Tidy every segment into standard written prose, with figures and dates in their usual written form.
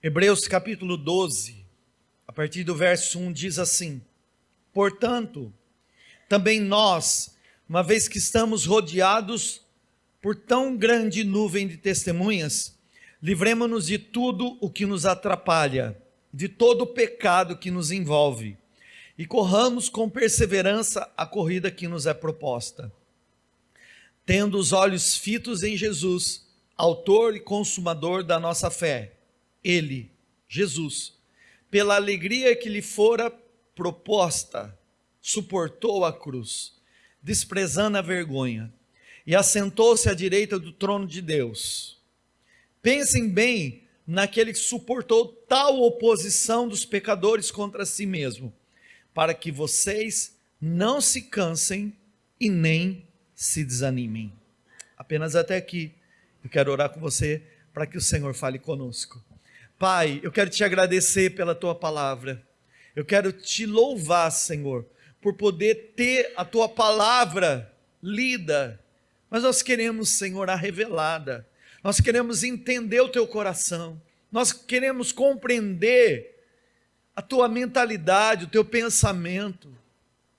Hebreus capítulo 12, a partir do verso 1 diz assim: portanto, também nós, uma vez que estamos rodeados por tão grande nuvem de testemunhas, livremo-nos de tudo o que nos atrapalha, de todo o pecado que nos envolve, e corramos com perseverança a corrida que nos é proposta, tendo os olhos fitos em Jesus, autor e consumador da nossa fé. Ele, Jesus, pela alegria que lhe fora proposta, suportou a cruz, desprezando a vergonha, e assentou-se à direita do trono de Deus. Pensem bem naquele que suportou tal oposição dos pecadores contra si mesmo, para que vocês não se cansem e nem se desanimem. Apenas até aqui, eu quero orar com você para que o Senhor fale conosco. Pai, eu quero te agradecer pela tua palavra, eu quero te louvar, Senhor, por poder ter a tua palavra lida, mas nós queremos, Senhor, a revelada, nós queremos entender o teu coração, nós queremos compreender a tua mentalidade, o teu pensamento,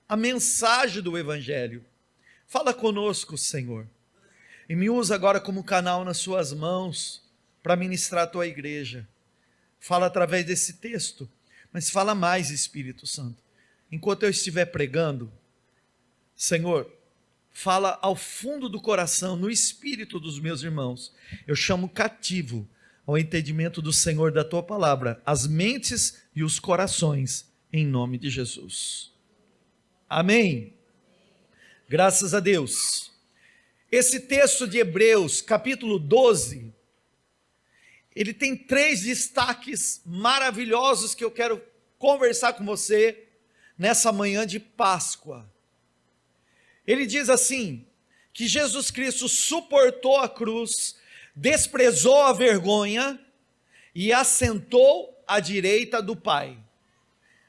a mensagem do Evangelho. Fala conosco, Senhor, e me usa agora como canal nas suas mãos, para ministrar a tua igreja. Fala através desse texto, mas fala mais, Espírito Santo. Enquanto eu estiver pregando, Senhor, fala ao fundo do coração, no espírito dos meus irmãos. Eu chamo cativo ao entendimento do Senhor da tua palavra, as mentes e os corações, em nome de Jesus. Amém. Graças a Deus. Esse texto de Hebreus, capítulo 12, ele tem 3 destaques maravilhosos que eu quero conversar com você nessa manhã de Páscoa. Ele diz assim, que Jesus Cristo suportou a cruz, desprezou a vergonha e assentou à direita do Pai.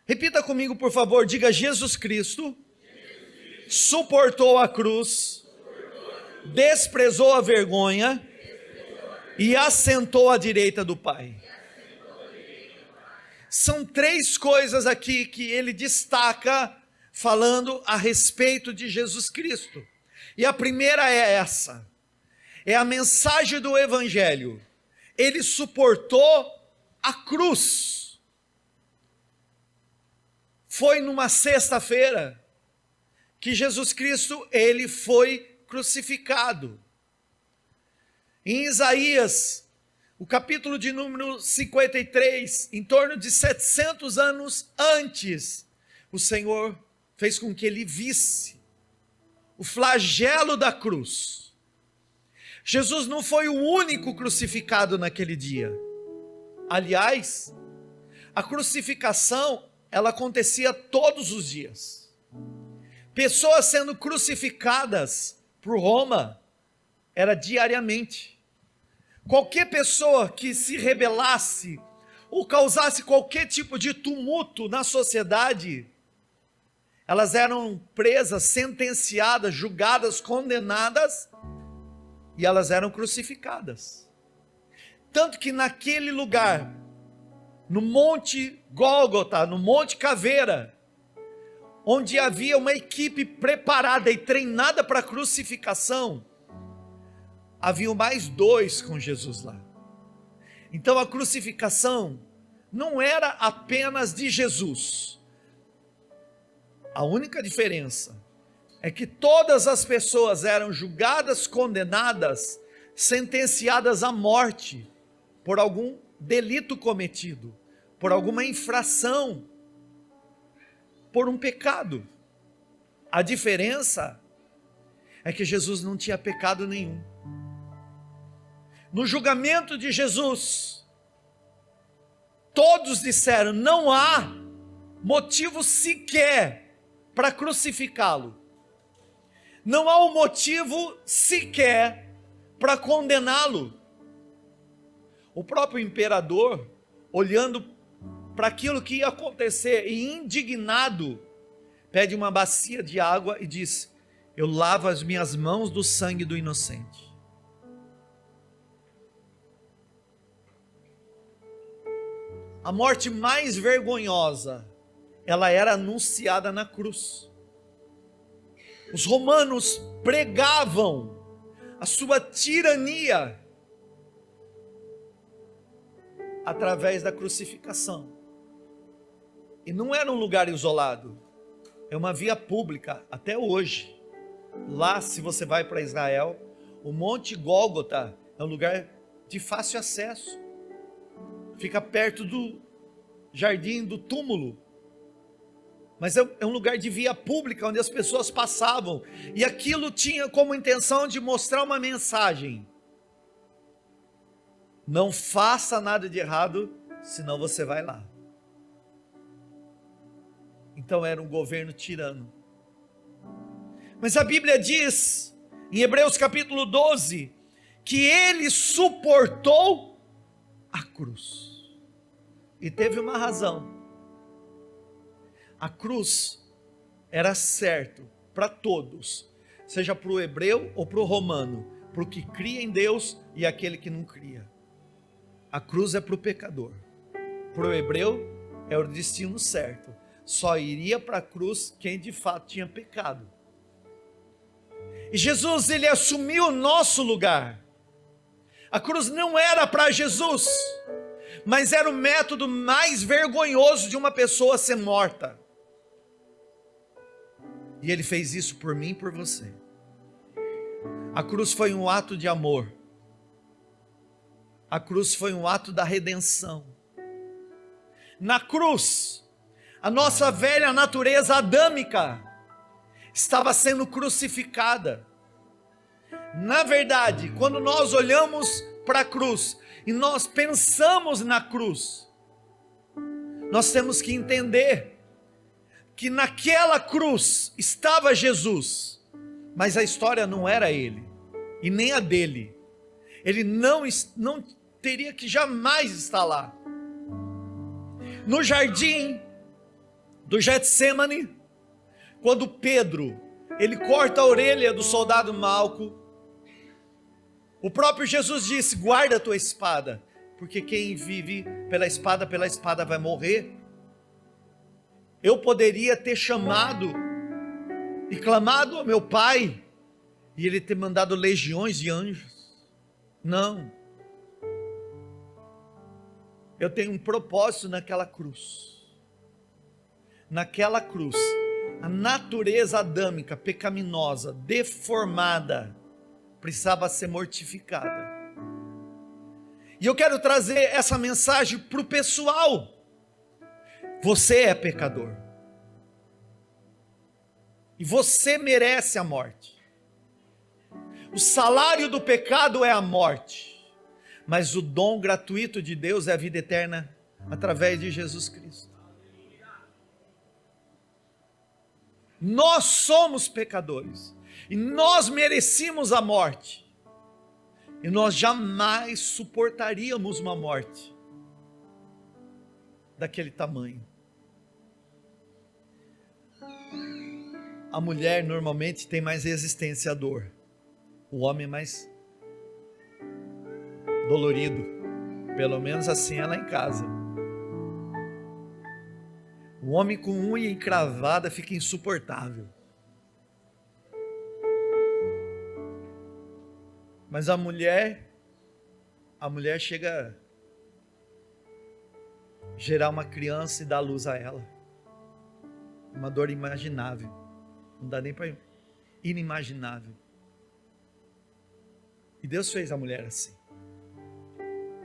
Repita comigo, por favor, diga: Jesus Cristo suportou a cruz, desprezou a vergonha e assentou à direita do Pai. São 3 coisas aqui que ele destaca falando a respeito de Jesus Cristo. E a primeira é essa, é a mensagem do Evangelho. Ele suportou a cruz. Foi numa sexta-feira que Jesus Cristo, ele foi crucificado. Em Isaías, o capítulo de número 53, em torno de 700 anos antes, o Senhor fez com que ele visse o flagelo da cruz. Jesus não foi o único crucificado naquele dia. Aliás, a crucificação, ela acontecia todos os dias. Pessoas sendo crucificadas por Roma, era diariamente. Qualquer pessoa que se rebelasse, ou causasse qualquer tipo de tumulto na sociedade, elas eram presas, sentenciadas, julgadas, condenadas, e elas eram crucificadas. Tanto que naquele lugar, no Monte Gólgota, no Monte Caveira, onde havia uma equipe preparada e treinada para a crucificação, haviam mais 2 com Jesus lá. Então a crucificação não era apenas de Jesus. A única diferença é que todas as pessoas eram julgadas, condenadas, sentenciadas à morte por algum delito cometido, por alguma infração, por um pecado. A diferença é que Jesus não tinha pecado nenhum. No julgamento de Jesus, todos disseram: não há motivo sequer para crucificá-lo. Não há um motivo sequer para condená-lo. O próprio imperador, olhando para aquilo que ia acontecer e indignado, pede uma bacia de água e diz: eu lavo as minhas mãos do sangue do inocente. a morte mais vergonhosa, ela era anunciada na cruz. Os romanos pregavam a sua tirania através da crucificação. E não era um lugar isolado, é uma via pública até hoje. Lá, se você vai para Israel, o Monte Gólgota é um lugar de fácil acesso, fica perto do jardim do túmulo, mas é um lugar de via pública, onde as pessoas passavam, e aquilo tinha como intenção de mostrar uma mensagem: não faça nada de errado, senão você vai lá. Então era um governo tirano. Mas a Bíblia diz, em Hebreus capítulo 12, que ele suportou a cruz. E teve uma razão. A cruz era certo para todos, seja para o hebreu ou para o romano, para o que cria em Deus e aquele que não cria. A cruz é para o pecador. Para o hebreu é o destino certo. Só iria para a cruz quem de fato tinha pecado. E Jesus, ele assumiu o nosso lugar. A cruz não era para Jesus, mas era o método mais vergonhoso de uma pessoa ser morta. E ele fez isso por mim e por você. A cruz foi um ato de amor. A cruz foi um ato da redenção. Na cruz, a nossa velha natureza adâmica estava sendo crucificada. Na verdade, quando nós olhamos para a cruz e nós pensamos na cruz, nós temos que entender que naquela cruz estava Jesus, mas a história não era ele, e nem a dele. Ele não teria que jamais estar lá. No jardim do Getsêmani, quando Pedro, ele corta a orelha do soldado Malco, o próprio Jesus disse: guarda a tua espada, porque quem vive pela espada vai morrer. Eu poderia ter chamado e clamado ao meu Pai, e Ele ter mandado legiões de anjos. Não. Eu tenho um propósito naquela cruz. Naquela cruz, a natureza adâmica, pecaminosa, deformada, precisava ser mortificada. E eu quero trazer essa mensagem para o pessoal. Você é pecador. E você merece a morte. O salário do pecado é a morte. Mas o dom gratuito de Deus é a vida eterna através de Jesus Cristo. Nós somos pecadores. E nós merecíamos a morte. E nós jamais suportaríamos uma morte daquele tamanho. A mulher normalmente tem mais resistência à dor. O homem é mais dolorido. Pelo menos assim é lá em casa. O homem com unha encravada fica insuportável. Mas a mulher chega a gerar uma criança e dar luz a ela. Uma dor imaginável. Não dá nem para inimaginável. E Deus fez a mulher assim.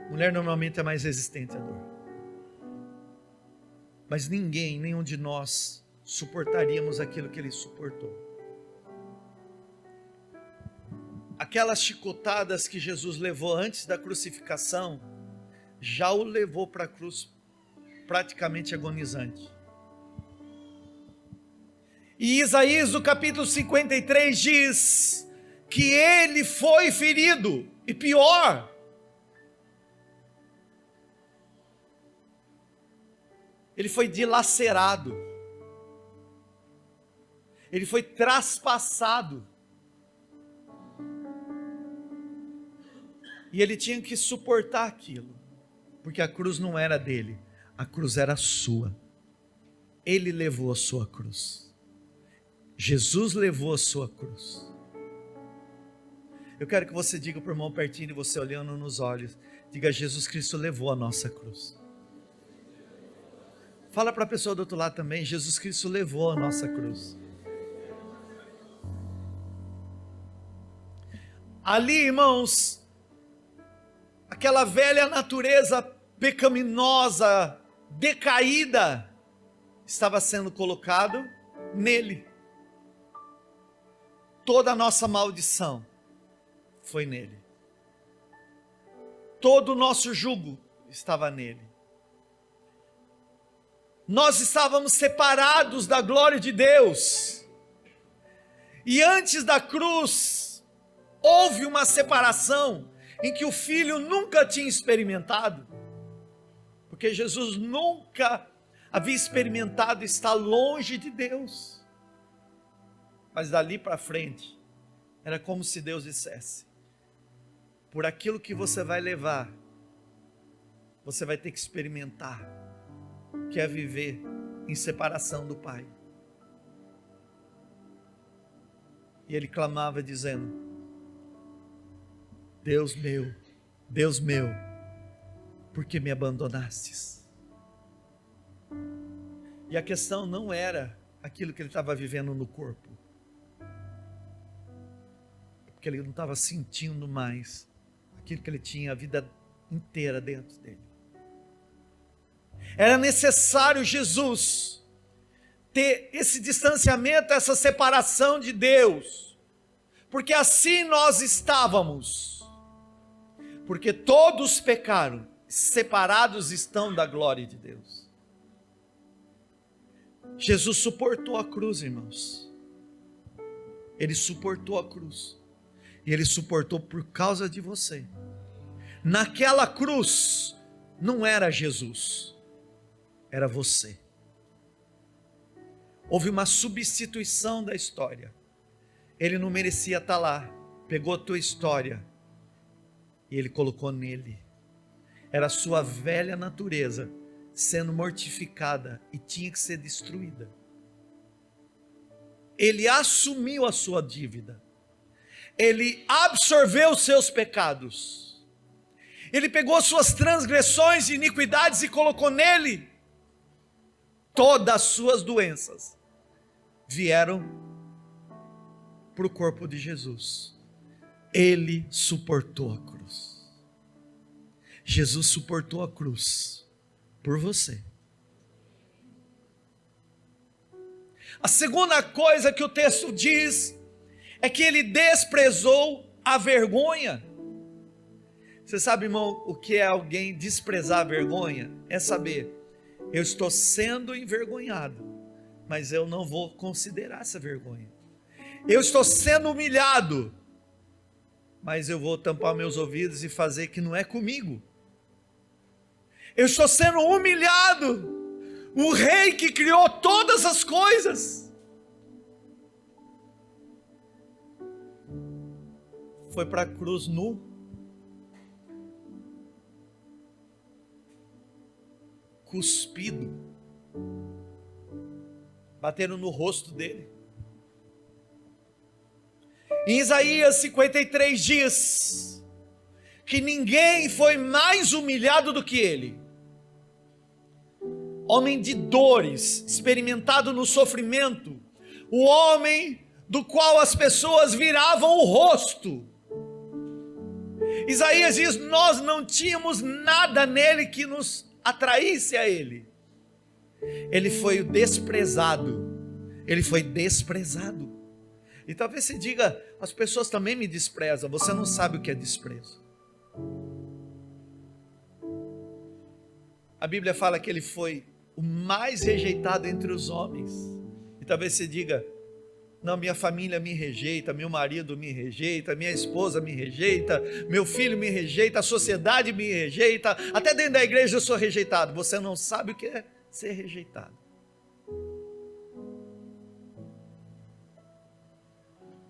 A mulher normalmente é mais resistente à dor. Mas nenhum de nós suportaríamos aquilo que ele suportou. Aquelas chicotadas que Jesus levou antes da crucificação, já o levou para a cruz praticamente agonizante. E Isaías, no capítulo 53, diz que ele foi ferido, e pior, ele foi dilacerado, ele foi traspassado, e ele tinha que suportar aquilo, porque a cruz não era dele, A cruz era sua. Ele levou a sua cruz. Jesus levou a sua cruz. Eu quero que você diga para o irmão pertinho de você, olhando nos olhos, diga: Jesus Cristo levou a nossa cruz. Fala para a pessoa do outro lado também: Jesus Cristo levou a nossa cruz. Ali, irmãos, aquela velha natureza pecaminosa, decaída, estava sendo colocado nele. Toda a nossa maldição foi nele. Todo o nosso jugo estava nele. Nós estávamos separados da glória de Deus. E antes da cruz, houve uma separação em que o Filho nunca tinha experimentado. Porque Jesus nunca havia experimentado estar longe de Deus. Mas dali para frente, era como se Deus dissesse: por aquilo que você vai levar, você vai ter que experimentar, que é viver em separação do Pai. E ele clamava dizendo: Deus meu, por que me abandonastes? E a questão não era aquilo que ele estava vivendo no corpo, porque ele não estava sentindo mais aquilo que ele tinha a vida inteira dentro dele. Era necessário Jesus ter esse distanciamento, essa separação de Deus, porque assim nós estávamos, porque todos pecaram, separados estão da glória de Deus. Jesus suportou a cruz, irmãos. Ele suportou a cruz. E ele suportou por causa de você. Naquela cruz, não era Jesus, era você. Houve uma substituição da história. Ele não merecia estar lá. Pegou a tua história e ele colocou nele. Era a sua velha natureza sendo mortificada e tinha que ser destruída. Ele assumiu a sua dívida. Ele absorveu os seus pecados. Ele pegou suas transgressões e iniquidades e colocou nele. Todas as suas doenças vieram para o corpo de Jesus. Ele suportou a cruz. Jesus suportou a cruz por você. A segunda coisa que o texto diz é que ele desprezou a vergonha. Você sabe, irmão, o que é alguém desprezar a vergonha? É saber: eu estou sendo envergonhado, mas eu não vou considerar essa vergonha. Eu estou sendo humilhado, mas eu vou tampar meus ouvidos e fazer que não é comigo. Eu estou sendo humilhado. O rei que criou todas as coisas foi para a cruz nu. Cuspido. Bateram no rosto dele. Em Isaías 53 diz que ninguém foi mais humilhado do que ele. Homem de dores, experimentado no sofrimento, o homem do qual as pessoas viravam o rosto. Isaías diz: nós não tínhamos nada nele que nos atraísse a ele. Ele foi o desprezado. Ele foi desprezado. E talvez você diga: as pessoas também me desprezam. Você não sabe o que é desprezo. A Bíblia fala que ele foi o mais rejeitado entre os homens. E talvez você diga: não, minha família me rejeita, meu marido me rejeita, minha esposa me rejeita, meu filho me rejeita, a sociedade me rejeita, até dentro da igreja eu sou rejeitado. Você não sabe o que é ser rejeitado.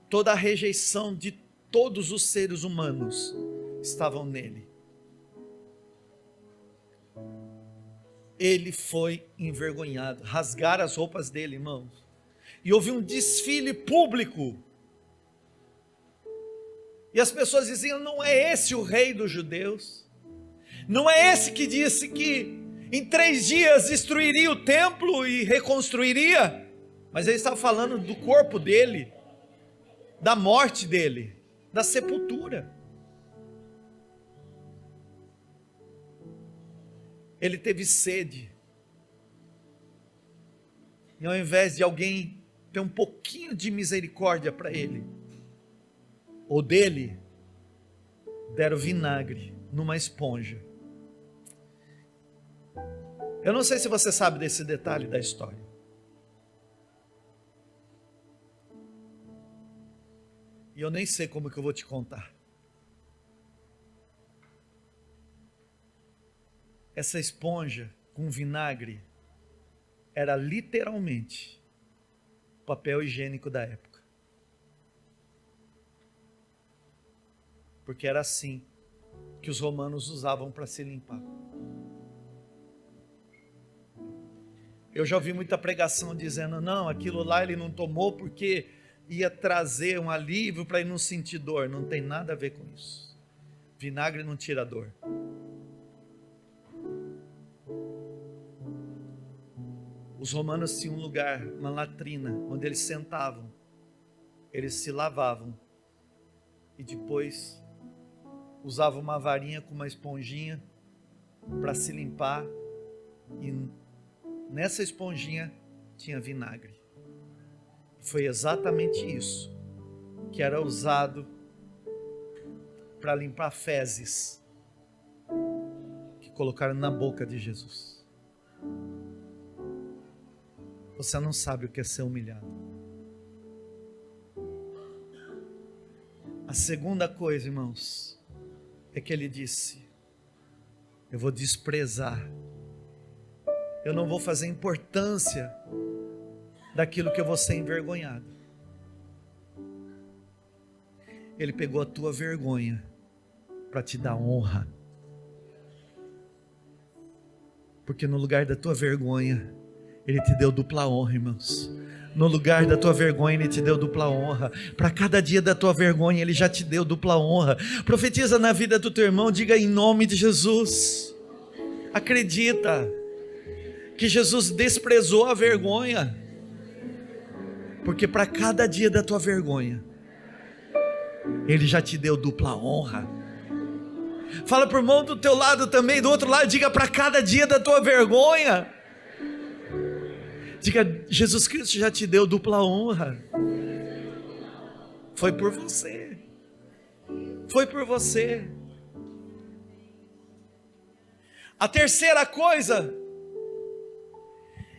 Toda a rejeição de todos os seres humanos estavam nele. ele foi envergonhado. Rasgaram as roupas dele, irmãos. E houve um desfile público. E as pessoas diziam: não é esse o rei dos judeus? Não é esse que disse que em 3 dias destruiria o templo e reconstruiria? Mas ele estava falando do corpo dele, da morte dele, da sepultura. Ele teve sede. E ao invés de alguém ter um pouquinho de misericórdia para ele, ou dele, deram vinagre numa esponja. Eu não sei se você sabe desse detalhe da história. E eu nem sei como que eu vou te contar. Essa esponja com vinagre era literalmente o papel higiênico da época. Porque era assim que os romanos usavam para se limpar. Eu já ouvi muita pregação dizendo: não, aquilo lá ele não tomou porque ia trazer um alívio para ele não sentir dor. Não tem nada a ver com isso. Vinagre não tira dor. Os romanos tinham um lugar, uma latrina, onde eles sentavam, eles se lavavam e depois usavam uma varinha com uma esponjinha para se limpar, e nessa esponjinha tinha vinagre. Foi exatamente isso que era usado para limpar fezes que colocaram na boca de Jesus. Você não sabe o que é ser humilhado. A segunda coisa, irmãos, é que ele disse: eu vou desprezar, eu não vou fazer importância daquilo que eu vou ser envergonhado. Ele pegou a tua vergonha para te dar honra. Porque no lugar da tua vergonha, Ele te deu dupla honra, irmãos. No lugar da tua vergonha, Ele te deu dupla honra. Para cada dia da tua vergonha, Ele já te deu dupla honra. Profetiza na vida do teu irmão, diga: em nome de Jesus. Acredita que Jesus desprezou a vergonha, porque para cada dia da tua vergonha, Ele já te deu dupla honra. Fala para o irmão do teu lado também, do outro lado, diga: para cada dia da tua vergonha, diga: Jesus Cristo já te deu dupla honra. Foi por você. Foi por você. A terceira coisa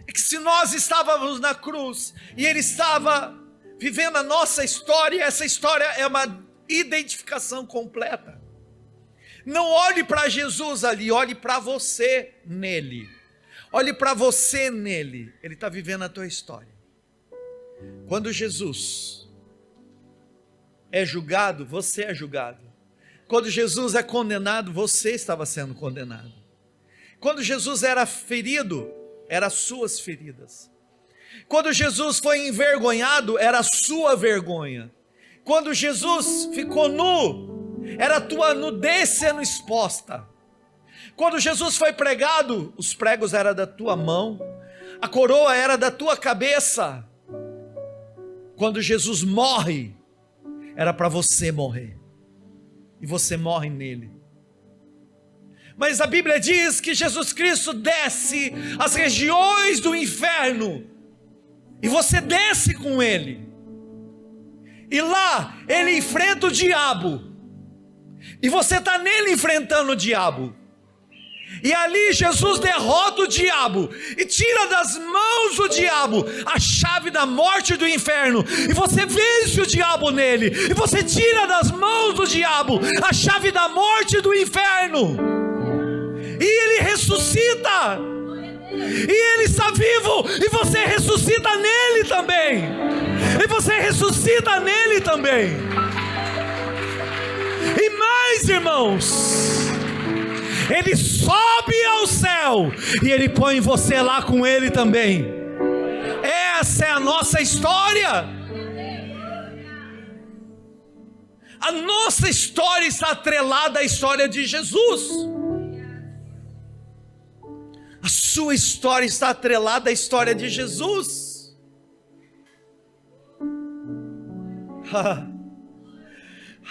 é que se nós estávamos na cruz e Ele estava vivendo a nossa história, essa história é uma identificação completa. Não olhe para Jesus ali, olhe para você nele. Olhe para você nele. Ele está vivendo a tua história. Quando Jesus é julgado, você é julgado. Quando Jesus é condenado, você estava sendo condenado. Quando Jesus era ferido, eram as suas feridas. Quando Jesus foi envergonhado, era a sua vergonha. Quando Jesus ficou nu, era a tua nudez sendo exposta. Quando Jesus foi pregado, os pregos eram da tua mão, a coroa era da tua cabeça. Quando Jesus morre, era para você morrer, e você morre nele. Mas a Bíblia diz que Jesus Cristo desce às regiões do inferno, e você desce com ele, e lá ele enfrenta o diabo, e você está nele enfrentando o diabo. E ali Jesus derrota o diabo e tira das mãos do diabo a chave da morte e do inferno, e você vence o diabo nele, e você tira das mãos do diabo a chave da morte e do inferno, e ele ressuscita, e ele está vivo, e você ressuscita nele também, e você ressuscita nele também. E mais, irmãos, Ele sobe ao céu e Ele põe você lá com Ele também. Essa é a nossa história. A nossa história está atrelada à história de Jesus. A sua história está atrelada à história de Jesus.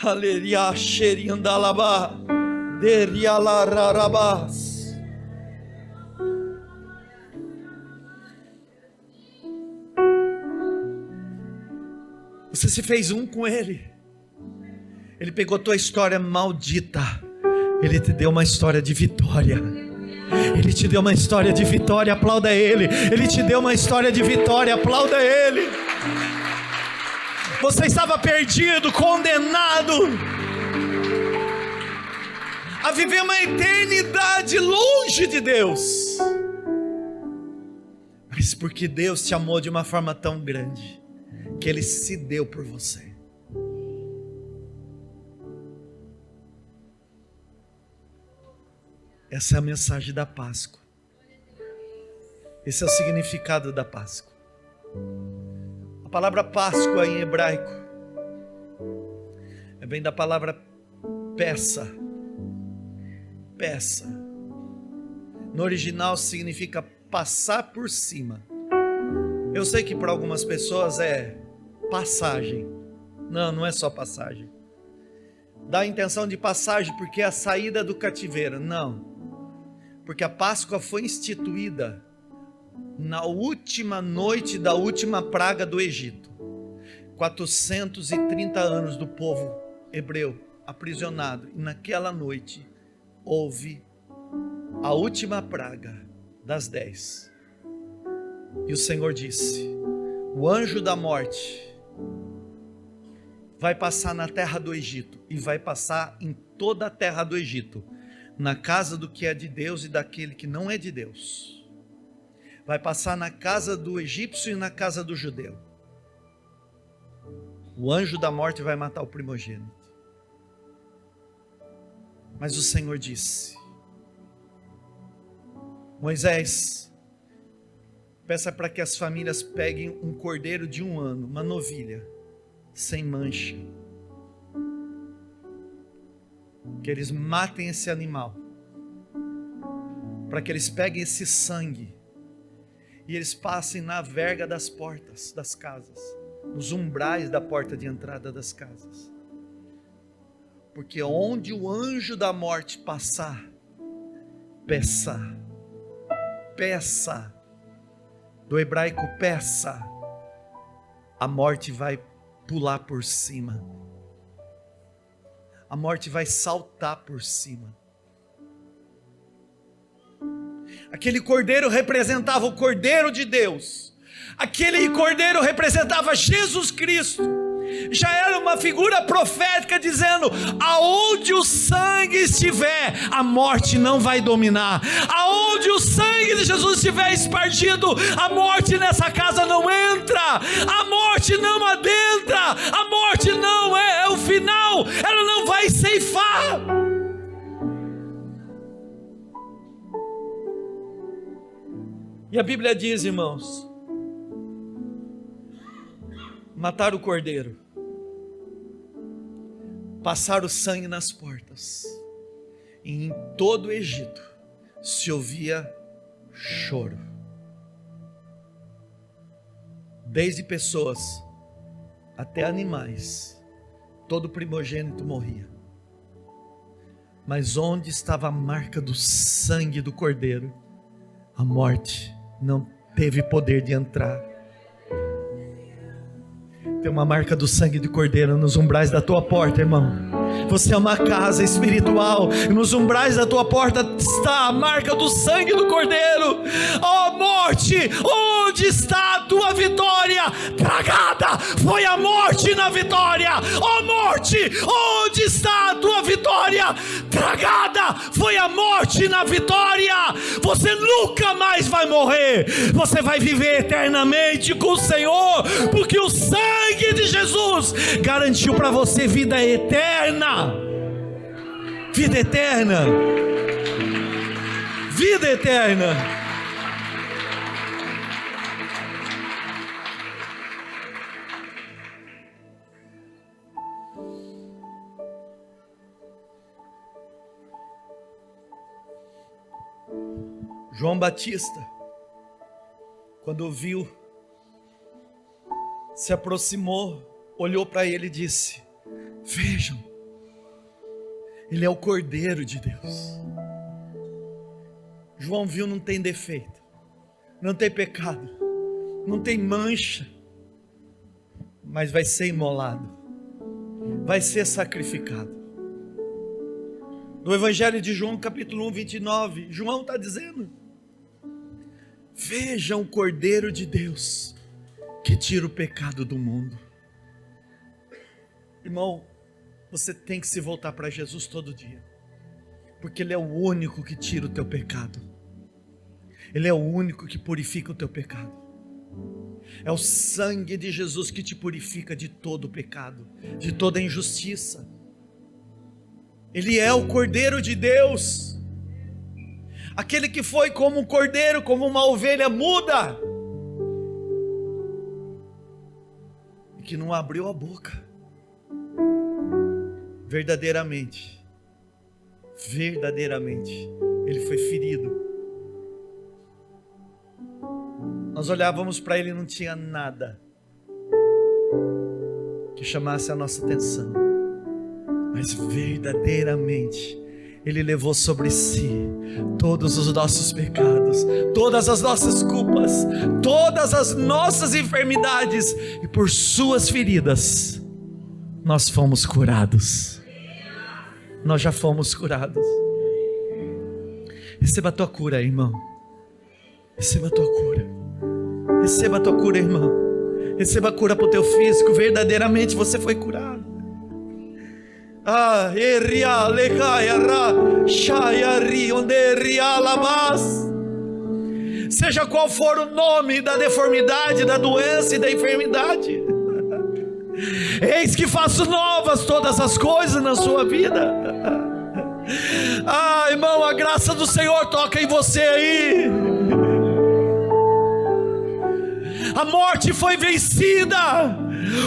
Aleluia, xeriandalabá, derialararabás. Você se fez um com Ele. Ele pegou tua história maldita, Ele te deu uma história de vitória. Ele te deu uma história de vitória, aplauda Ele. Ele te deu uma história de vitória, aplauda Ele. Você estava perdido, condenado a viver uma eternidade longe de Deus, mas porque Deus te amou de uma forma tão grande, que Ele se deu por você. Essa é a mensagem da Páscoa. Esse é o significado da Páscoa. A palavra Páscoa em hebraico vem da palavra peça. Peça. No original significa passar por cima. Eu sei que para algumas pessoas é passagem. Não, não é só passagem. Dá a intenção de passagem porque é a saída do cativeiro. Não. Porque a Páscoa foi instituída na última noite da última praga do Egito. 430 anos do povo hebreu aprisionado. E naquela noite houve a última praga das 10. E o Senhor disse: o anjo da morte vai passar na terra do Egito, e vai passar em toda a terra do Egito, na casa do que é de Deus e daquele que não é de Deus. Vai passar na casa do egípcio e na casa do judeu. O anjo da morte vai matar o primogênito. Mas o Senhor disse: Moisés, peça para que as famílias peguem um cordeiro de 1 ano, uma novilha, sem mancha, que eles matem esse animal, para que eles peguem esse sangue e eles passem na verga das portas das casas, nos umbrais da porta de entrada das casas, porque onde o anjo da morte passar, peça, do hebraico peça, a morte vai pular por cima, a morte vai saltar por cima. Aquele cordeiro representava o Cordeiro de Deus, aquele cordeiro representava Jesus Cristo, já era uma figura profética dizendo: aonde o sangue estiver, a morte não vai dominar. Aonde o sangue de Jesus estiver espargido, a morte nessa casa não entra, a morte não adentra, a morte não é o final, ela não vai ceifar. E a Bíblia diz, irmãos, matar o cordeiro, passar o sangue nas portas, e em todo o Egito se ouvia choro, desde pessoas até animais, todo primogênito morria. Mas onde estava a marca do sangue do cordeiro, a morte não teve poder de entrar. Tem uma marca do sangue do cordeiro nos umbrais da tua porta, irmão. Você é uma casa espiritual, e nos umbrais da tua porta está a marca do sangue do cordeiro. Ó morte, onde está a tua vitória? Tragada foi a morte na vitória. Ó morte, onde está a tua vitória? Tragada foi a morte na vitória. Você nunca mais vai morrer, você vai viver eternamente com o Senhor, porque o sangue de Jesus garantiu para você vida eterna. Vida eterna. vida eterna. João Batista, quando viu, se aproximou, olhou para ele e disse: vejam, ele é o Cordeiro de Deus. João viu, não tem defeito, não tem pecado, não tem mancha, mas vai ser imolado, vai ser sacrificado. No Evangelho de João, capítulo 1, 29, João está dizendo: vejam o Cordeiro de Deus, que tira o pecado do mundo. Irmão, você tem que se voltar para Jesus todo dia, porque Ele é o único que tira o teu pecado, Ele é o único que purifica o teu pecado. É o sangue de Jesus que te purifica de todo o pecado, de toda a injustiça. Ele é o Cordeiro de Deus, aquele que foi como um cordeiro, como uma ovelha muda, e que não abriu a boca. Verdadeiramente, Ele foi ferido. Nós olhávamos para Ele e não tinha nada que chamasse a nossa atenção, mas verdadeiramente Ele levou sobre si todos os nossos pecados, todas as nossas culpas, todas as nossas enfermidades, e por suas feridas nós fomos curados. Nós já fomos curados. Receba a tua cura, irmão. Receba a tua cura. Receba a tua cura, irmão. Receba a cura para o teu físico. Verdadeiramente você foi curado. Seja qual for o nome da deformidade, da doença e da enfermidade, eis que faço novas todas as coisas na sua vida. Irmão, a graça do Senhor toca em você aí. A morte foi vencida,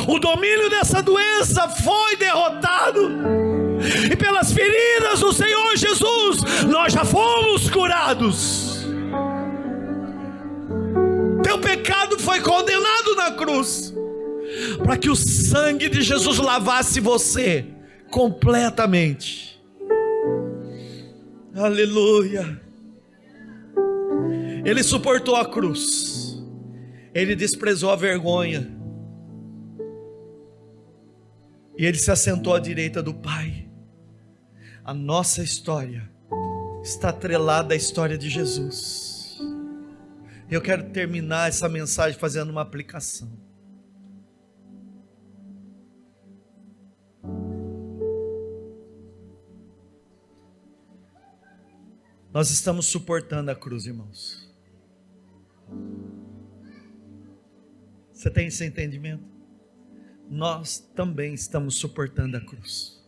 o domínio dessa doença foi derrotado, e pelas feridas do Senhor Jesus nós já fomos curados. Teu pecado foi condenado na cruz, para que o sangue de Jesus lavasse você completamente. Aleluia. Ele suportou a cruz, Ele desprezou a vergonha, e Ele se assentou à direita do Pai. A nossa história está atrelada à história de Jesus. Eu quero terminar essa mensagem fazendo uma aplicação. Nós estamos suportando a cruz, irmãos. Você tem esse entendimento? Nós também estamos suportando a cruz.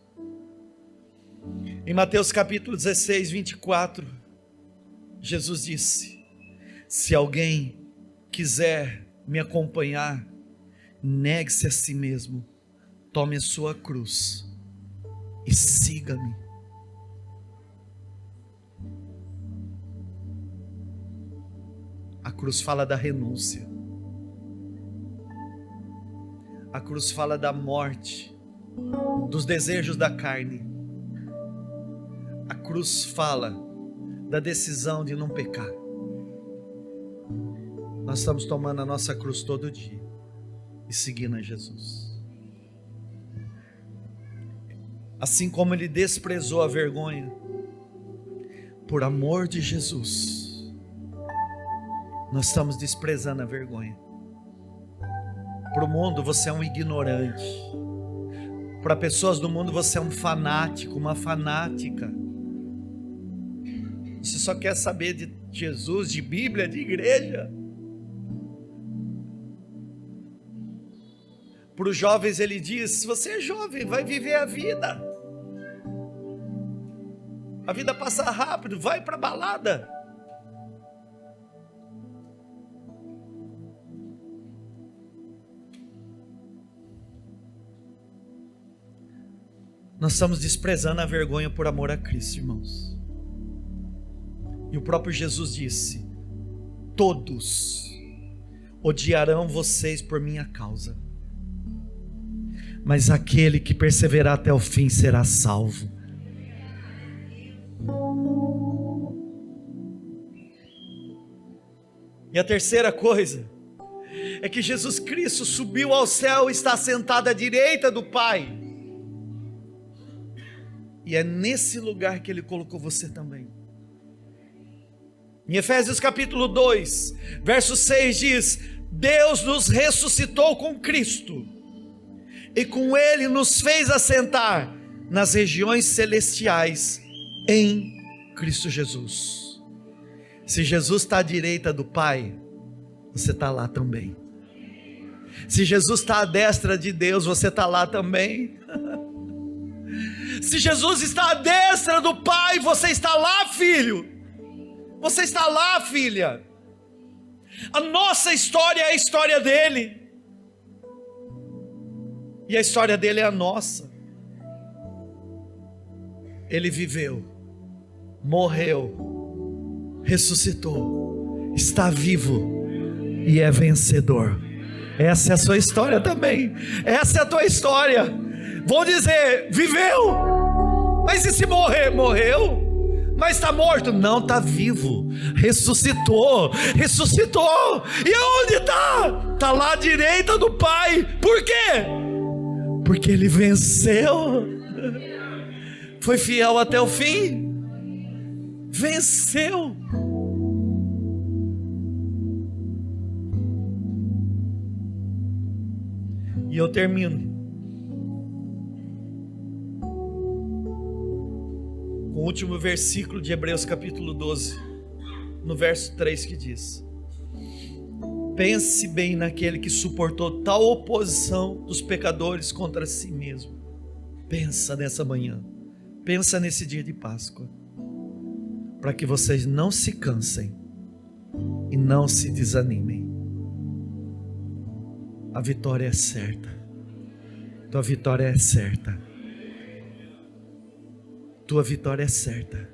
Em Mateus capítulo 16, 24, Jesus disse: se alguém quiser me acompanhar, negue-se a si mesmo, tome a sua cruz e siga-me. A cruz fala da renúncia. A cruz fala da morte, dos desejos da carne. A cruz fala da decisão de não pecar. Nós estamos tomando a nossa cruz todo dia e seguindo a Jesus. Assim como Ele desprezou a vergonha, por amor de Jesus, nós estamos desprezando a vergonha. Para o mundo você é um ignorante, para pessoas do mundo você é um fanático, uma fanática. Você só quer saber de Jesus, de Bíblia, de igreja. Para os jovens Ele diz: se você é jovem, vai viver a vida. A vida passa rápido, vai para a balada. nós estamos desprezando a vergonha por amor a Cristo, irmãos. E o próprio Jesus disse: todos odiarão vocês por minha causa, mas aquele que perseverar até o fim será salvo. E a terceira coisa é que Jesus Cristo subiu ao céu e está sentado à direita do Pai. E é nesse lugar que Ele colocou você também. Em Efésios capítulo 2, verso 6 diz: Deus nos ressuscitou com Cristo, e com Ele nos fez assentar nas regiões celestiais em Cristo Jesus. Se Jesus está à direita do Pai, você está lá também. Se Jesus está à destra de Deus, você está lá também. Se Jesus está à destra do Pai, você está lá, filho. Você está lá, filha. A nossa história é a história dele, e a história dele é a nossa. Ele viveu, morreu, ressuscitou, está vivo e é vencedor. Essa é a sua história também. Essa é a tua história. Vou dizer: viveu, mas e se morrer? Morreu. Mas está morto? Não, está vivo. Ressuscitou. E aonde está? Está lá à direita do Pai. Por quê? Porque Ele venceu. Foi fiel até o fim. Venceu. E eu termino com o último versículo de Hebreus capítulo 12, no verso 3, que diz: pense bem naquele que suportou tal oposição dos pecadores contra si mesmo. Pensa nessa manhã, pensa nesse dia de Páscoa, para que vocês não se cansem e não se desanimem. A vitória é certa. Tua vitória é certa. Tua vitória é certa.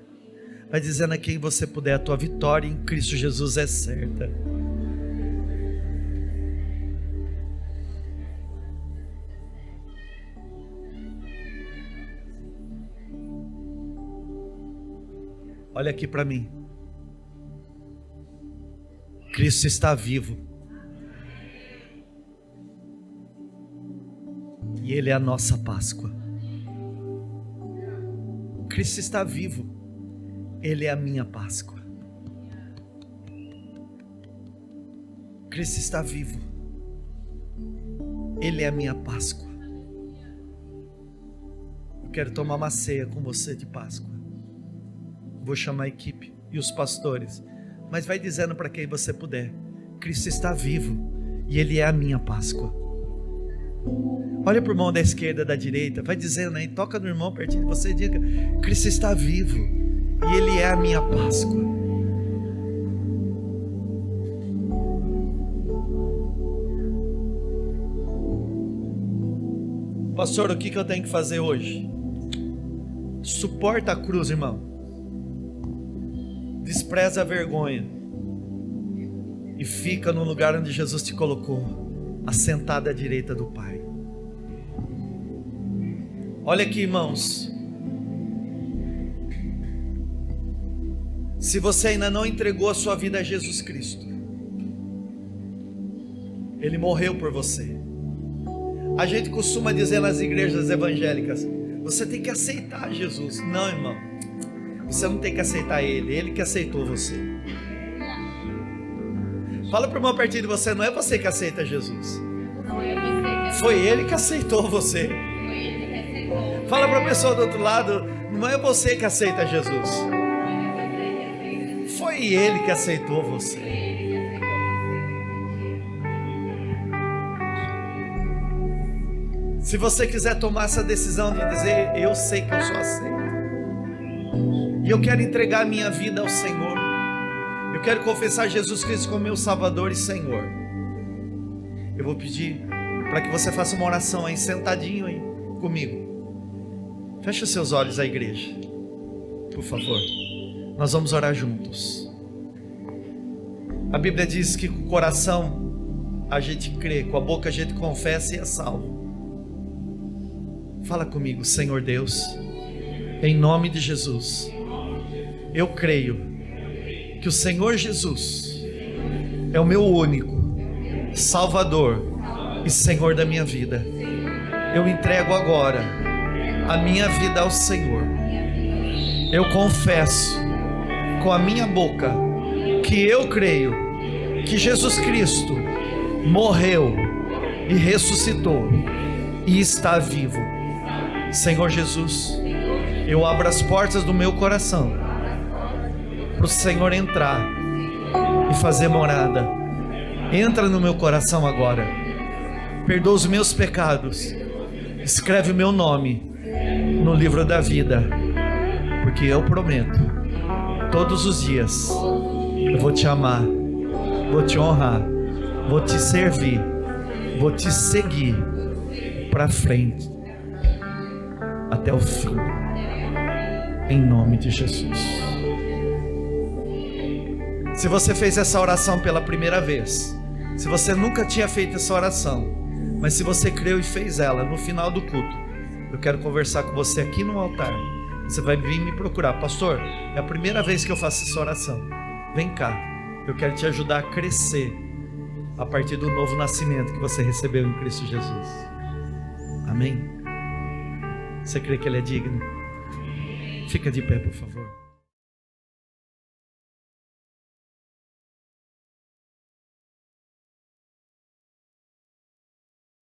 Vai dizendo a quem você puder: a tua vitória em Cristo Jesus é certa. Olha aqui para mim. Cristo está vivo. E Ele é a nossa Páscoa. Cristo está vivo. Ele é a minha Páscoa. Cristo está vivo. Ele é a minha Páscoa. Eu quero tomar uma ceia com você de Páscoa. Vou chamar a equipe e os pastores, mas vai dizendo para quem você puder: Cristo está vivo e Ele é a minha Páscoa. Olha para o irmão da esquerda, da direita, vai dizendo aí, toca no irmão pertinho de você e diga: Cristo está vivo e Ele é a minha Páscoa. Pastor, o que eu tenho que fazer hoje? Suporta a cruz, irmão. Despreza a vergonha e fica no lugar onde Jesus te colocou, assentado à direita do Pai. Olha aqui, irmãos, se você ainda não entregou a sua vida a Jesus Cristo, Ele morreu por você. A gente costuma dizer nas igrejas evangélicas: você tem que aceitar Jesus. Não, irmão, você não tem que aceitar Ele, Ele que aceitou você. Fala para o irmão pertinho de você: não é você que aceita Jesus, foi Ele que aceitou você. Fala para a pessoa do outro lado: não é você que aceita Jesus, foi Ele que aceitou você. Se você quiser tomar essa decisão de dizer: eu sei que eu sou aceito, e eu quero entregar a minha vida ao Senhor, eu quero confessar Jesus Cristo como meu Salvador e Senhor, eu vou pedir para que você faça uma oração aí, sentadinho aí comigo. Feche os seus olhos, a igreja, por favor. Nós vamos orar juntos. A Bíblia diz que com o coração a gente crê, com a boca a gente confessa e é salvo. Fala comigo, Senhor Deus, em nome de Jesus, eu creio que o Senhor Jesus é o meu único Salvador e Senhor da minha vida. Eu entrego agora a minha vida ao Senhor. Eu confesso com a minha boca que eu creio que Jesus Cristo morreu e ressuscitou e está vivo. Senhor Jesus, eu abro as portas do meu coração para o Senhor entrar e fazer morada. Entra no meu coração agora, perdoa os meus pecados, escreve o meu nome no livro da vida, porque eu prometo, todos os dias eu vou te amar, vou te honrar, vou te servir, vou te seguir para frente até o fim, em nome de Jesus. Se você fez essa oração pela primeira vez, se você nunca tinha feito essa oração, mas se você creu e fez ela no final do culto, eu quero conversar com você aqui no altar. Você vai vir me procurar: pastor, é a primeira vez que eu faço essa oração, vem cá, eu quero te ajudar a crescer a partir do novo nascimento que você recebeu em Cristo Jesus. Amém? Você crê que Ele é digno? Fica de pé, por favor.